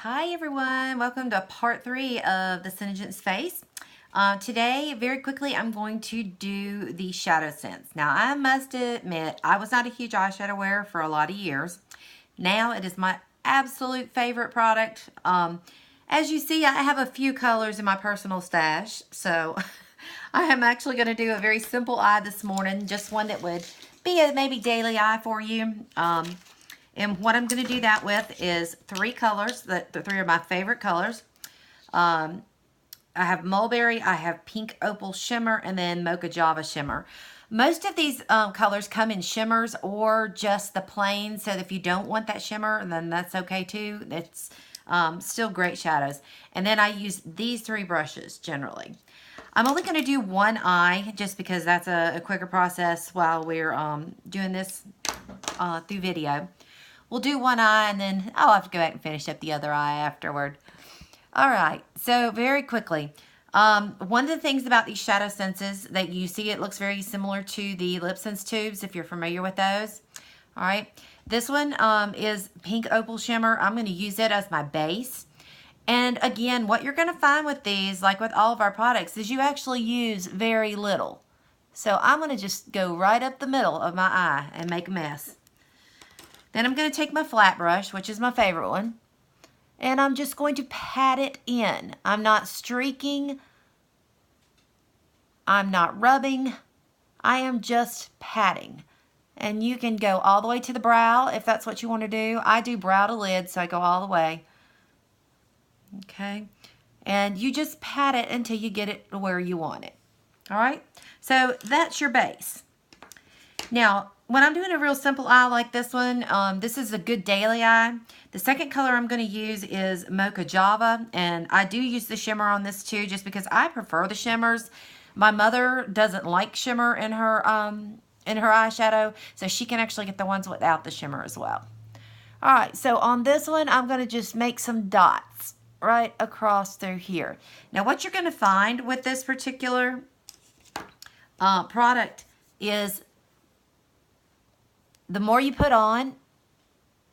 Hi everyone, welcome to part 3 of the ShadowSence face. Today, very quickly, I'm going to do the ShadowSence. Now, I must admit, I was not a huge eyeshadow wearer for a lot of years. Now, it is my absolute favorite product. As you see, I have a few colors in my personal stash, so I am actually going to do a very simple eye this morning, just one that would be a maybe daily eye for you. And what I'm going to do that with is 3 colors. The 3 are my favorite colors. I have Mulberry, I have Pink Opal Shimmer, and then Mocha Java Shimmer. Most of these colors come in shimmers or just the plain, so if you don't want that shimmer, then that's okay too. It's still great shadows. And then I use these 3 brushes generally. I'm only going to do one eye just because that's a quicker process while we're doing this through video. We'll do one eye and then I'll have to go back and finish up the other eye afterward. All right, so very quickly, one of the things about these ShadowSences that you see, it looks very similar to the LipSense tubes if you're familiar with those. All right, this one is Pink Opal Shimmer. I'm going to use it as my base. And again, what you're going to find with these, like with all of our products, is you actually use very little. So I'm going to just go right up the middle of my eye and make a mess. Then I'm going to take my flat brush, which is my favorite one, and I'm just going to pat it in. I'm not streaking. I'm not rubbing. I am just patting. And you can go all the way to the brow if that's what you want to do. I do brow to lid, so I go all the way. Okay. And you just pat it until you get it where you want it. All right. So that's your base. Now, when I'm doing a real simple eye like this one, this is a good daily eye. The second color I'm going to use is Mocha Java, and I do use the shimmer on this too just because I prefer the shimmers. My mother doesn't like shimmer in her eyeshadow, so she can actually get the ones without the shimmer as well. All right, so on this one, I'm going to just make some dots right across through here. Now, what you're going to find with this particular product is the more you put on,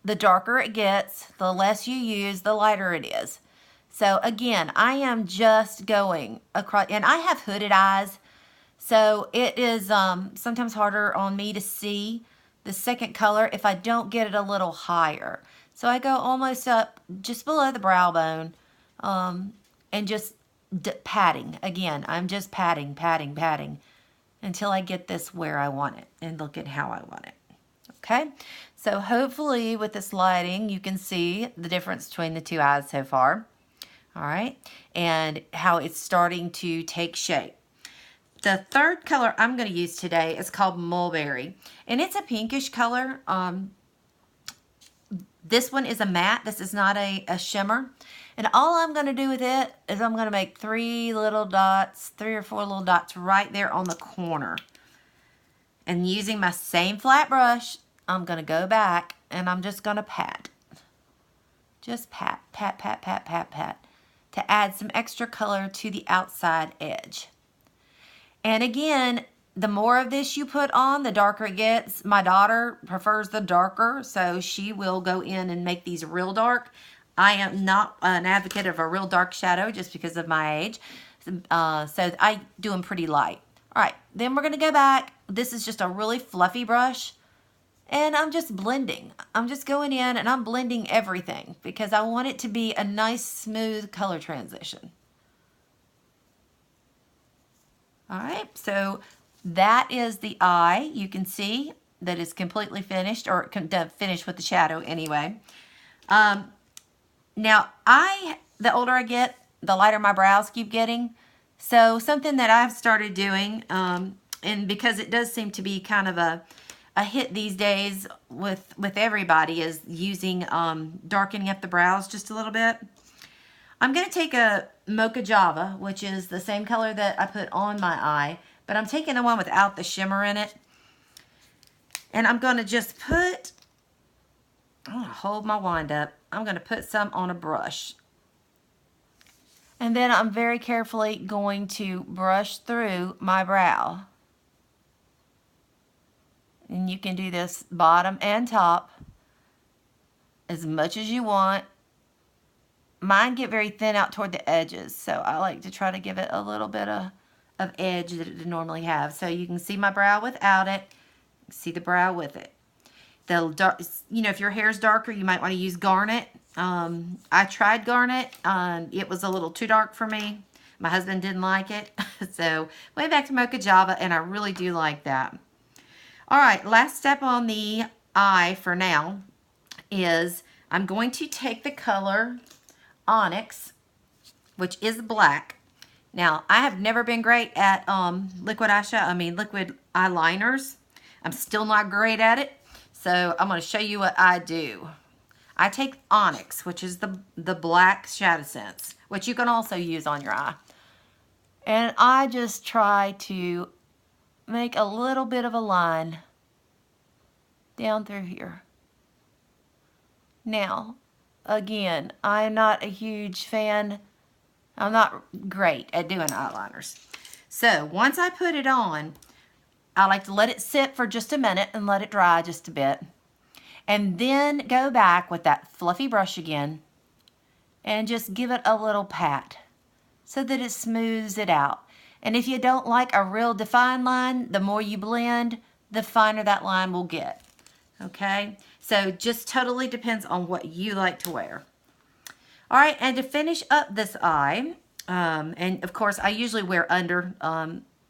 the darker it gets, the less you use, the lighter it is. So again, I am just going across, and I have hooded eyes, so it is sometimes harder on me to see the second color if I don't get it a little higher. So I go almost up just below the brow bone and just patting. Again, I'm just patting, patting, patting until I get this where I want it and look at how I want it. Okay, so hopefully with this lighting you can see the difference between the 2 eyes so far. All right, and how it's starting to take shape. The third color I'm going to use today is called Mulberry, and it's a pinkish color. This one is a matte. This is not a shimmer. And all I'm going to do with it is I'm going to make 3 little dots, 3 or 4 little dots right there on the corner. And using my same flat brush, I'm going to go back and I'm just going to pat. Just pat, pat, pat, pat, pat, pat to add some extra color to the outside edge. And again, the more of this you put on, the darker it gets. My daughter prefers the darker, so she will go in and make these real dark. I am not an advocate of a real dark shadow just because of my age. So I do them pretty light. All right, then we're going to go back. This is just a really fluffy brush, and I'm just blending. I'm just going in and I'm blending everything because I want it to be a nice, smooth color transition. All right, so that is the eye. You can see that it's completely finished, or finished with the shadow anyway. Now, the older I get, the lighter my brows keep getting. So something that I've started doing, and because it does seem to be kind of a hit these days with everybody, is using darkening up the brows just a little bit. I'm going to take a Mocha Java, which is the same color that I put on my eye, but I'm taking the one without the shimmer in it. And I'm going to just I'm going to hold my wand up. I'm going to put some on a brush. And then I'm very carefully going to brush through my brow. And you can do this bottom and top as much as you want. mine get very thin out toward the edges, so I like to try to give it a little bit of edge that it would normally have. So you can see my brow without it, see the brow with it. The dark, you know, if your hair's darker, you might want to use garnet. I tried garnet. It was a little too dark for me. My husband didn't like it. So went back to Mocha Java, and I really do like that. All right, last step on the eye for now is I'm going to take the color Onyx, which is black. Now, I have never been great at liquid eyeliners. I'm still not great at it. So I'm going to show you what I do. I take Onyx, which is the black ShadowSence, which you can also use on your eye. And I just try to make a little bit of a line down through here. Now, again, I'm not a huge fan. I'm not great at doing eyeliners. So once I put it on, I like to let it sit for just a minute and let it dry just a bit. And then go back with that fluffy brush again and just give it a little pat so that it smooths it out. And if you don't like a real defined line, the more you blend, the finer that line will get. Okay? So just totally depends on what you like to wear. All right, and to finish up this eye, and of course I usually wear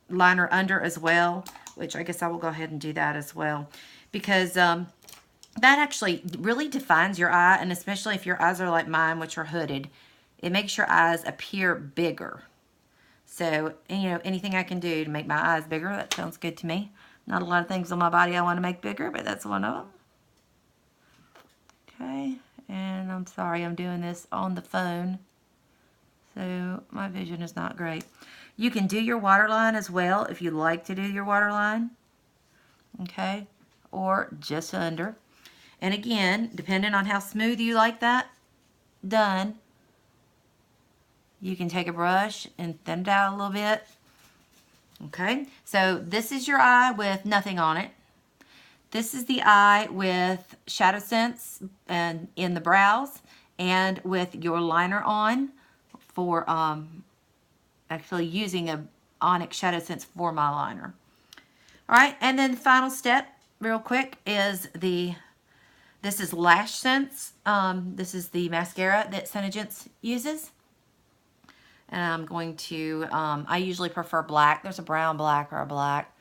liner under as well, which I guess I will go ahead and do that as well, because that actually really defines your eye, and especially if your eyes are like mine, which are hooded, it makes your eyes appear bigger. So, you know, anything I can do to make my eyes bigger, that sounds good to me. Not a lot of things on my body I want to make bigger, but that's one of them. Okay, and I'm sorry I'm doing this on the phone, so my vision is not great. You can do your waterline as well if you like to do your waterline, okay, or just under. And again, depending on how smooth you like that done, you can take a brush and thin it out a little bit. Okay, so this is your eye with nothing on it. This is the eye with ShadowSence and in the brows and with your liner on for actually using a Onyx ShadowSence for my liner. All right, and then the final step real quick is this is LashSense. This is the mascara that ShadowSence uses. And I'm going to, I usually prefer black. There's a brown, black, or a black.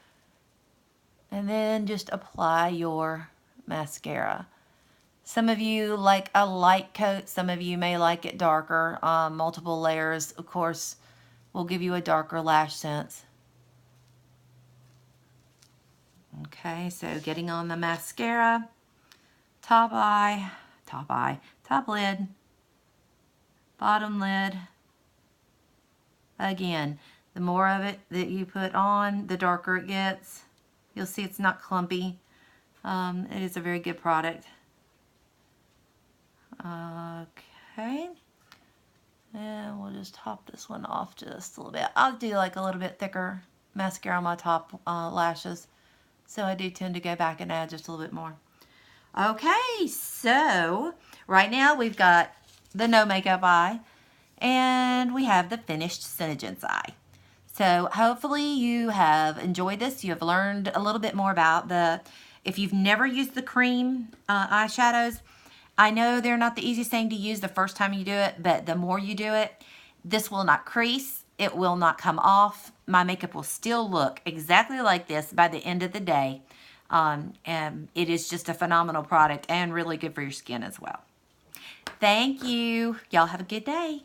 And then just apply your mascara. Some of you like a light coat. Some of you may like it darker. Multiple layers, of course, will give you a darker LashSense. Okay, so getting on the mascara, top lid, bottom lid. Again, the more of it that you put on, the darker it gets. You'll see it's not clumpy. It is a very good product. Okay. And we'll just top this one off just a little bit. I'll do like a little bit thicker mascara on my top lashes. So I do tend to go back and add just a little bit more. Okay, so right now we've got the no makeup eye. And we have the finished ShadowSence eye. So hopefully you have enjoyed this. You have learned a little bit more about if you've never used the cream eyeshadows, I know they're not the easiest thing to use the first time you do it, but the more you do it, this will not crease. It will not come off. My makeup will still look exactly like this by the end of the day. And it is just a phenomenal product and really good for your skin as well. Thank you. Y'all have a good day.